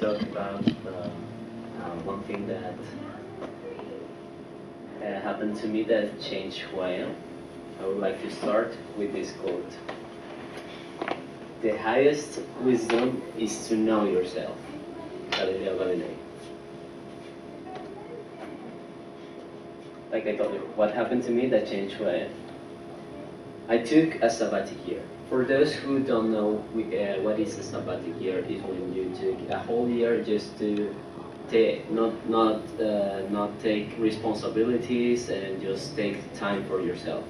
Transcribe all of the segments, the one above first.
talk about one thing that happened to me that changed who I am. I would like to start with this quote. The highest wisdom is to know yourself. Galileo Galilei. Like I told you, what happened to me that changed who I am. I took a sabbatic year. For those who don't know what is a sabbatic year, is when you took a whole year just to not take responsibilities and just take time for yourself.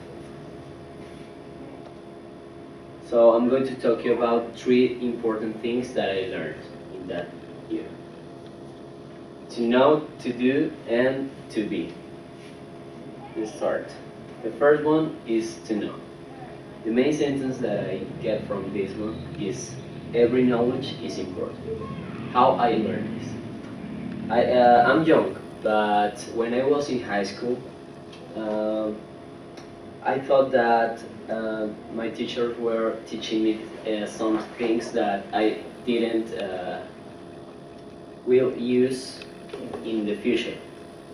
So I'm going to talk to you about 3 important things that I learned in that year. To know, to do, and to be. Let's start. The first one is to know. The main sentence that I get from this one is every knowledge is important. How I learned this. I'm young, but when I was in high school, I thought that my teachers were teaching me some things that I didn't will use in the future.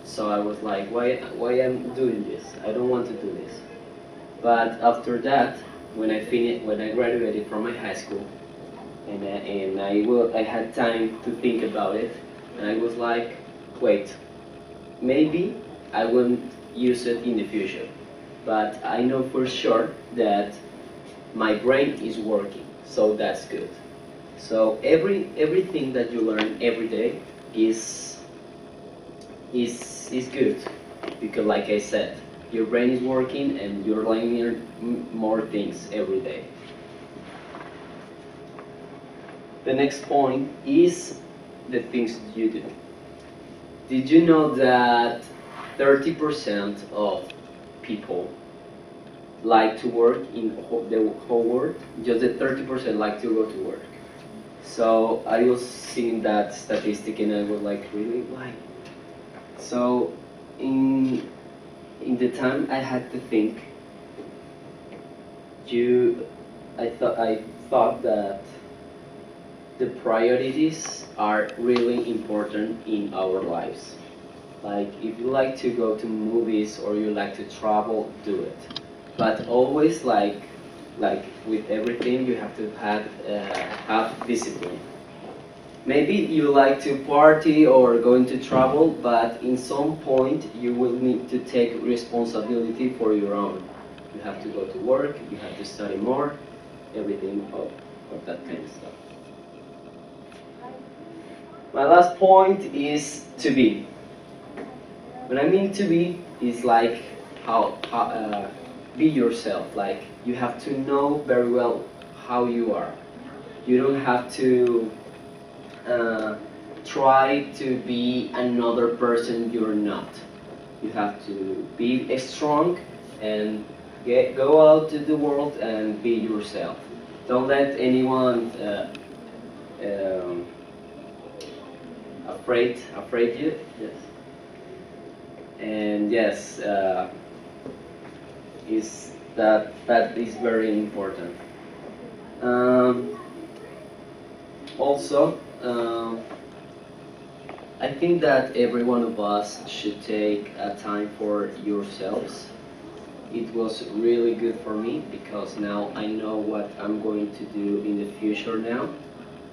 So I was like, why I'm doing this? I don't want to do this. But after that, when I graduated from my high school, and I had time to think about it, and I was like, wait, maybe I won't use it in the future, but I know for sure that my brain is working, so that's good. So everything that you learn every day is good, because like I said, your brain is working and you're learning more things every day. The next point is the things you do. Did you know that 30% of people like to work in the whole world? Just the 30% like to go to work. So I was seeing that statistic and I was like, really? Why? So in the time I had to think, I thought that the priorities are really important in our lives. Like if you like to go to movies or you like to travel, do it. But always like with everything, you have to have discipline. Maybe you like to party or going to travel, but in some point you will need to take responsibility for your own. You have to go to work, you have to study more, everything of that kind of stuff. My last point is to be. When I mean to be, is like be yourself. Like you have to know very well how you are. You don't have to try to be another person you're not. You have to be strong and go out to the world and be yourself. Don't let anyone afraid you. Yes. And yes, that is very important. Also, I think that every one of us should take a time for yourselves. It was really good for me because now I know what I'm going to do in the future now.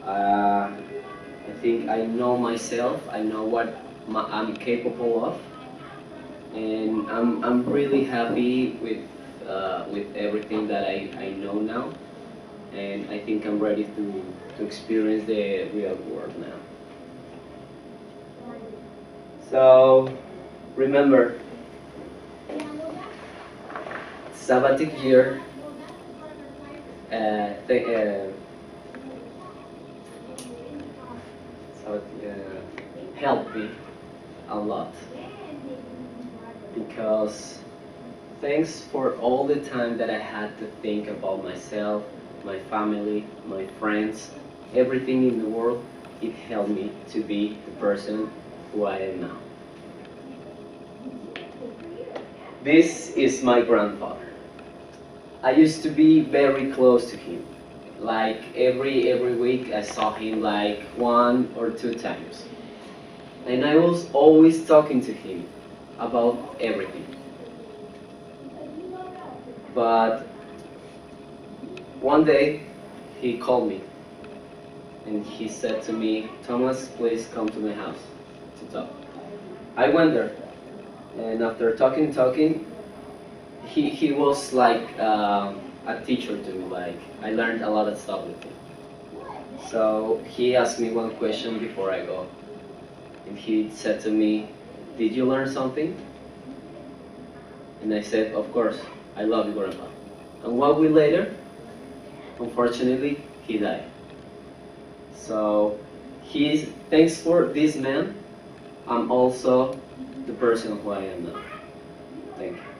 I think I know myself, I know what I'm capable of, and I'm really happy with everything that I know now, and I think I'm ready to experience the real world now. So remember, sabbatic year helped me a lot, because thanks for all the time that I had to think about myself, my family, my friends, everything in the world. It helped me to be the person who I am now. This is my grandfather. I used to be very close to him. Like every week, I saw him like 1 or 2 times, and I was always talking to him about everything. But one day, he called me and he said to me, "Thomas, please come to my house to talk." I went there, and after talking, he was like a teacher to me. Like I learned a lot of stuff with him. So he asked me one question before I go, and he said to me, "Did you learn something?" And I said, "Of course, I love you, Grandpa." And 1 week later, unfortunately, he died. So he's thanks for this man. I'm also the person who I am now. Thank you.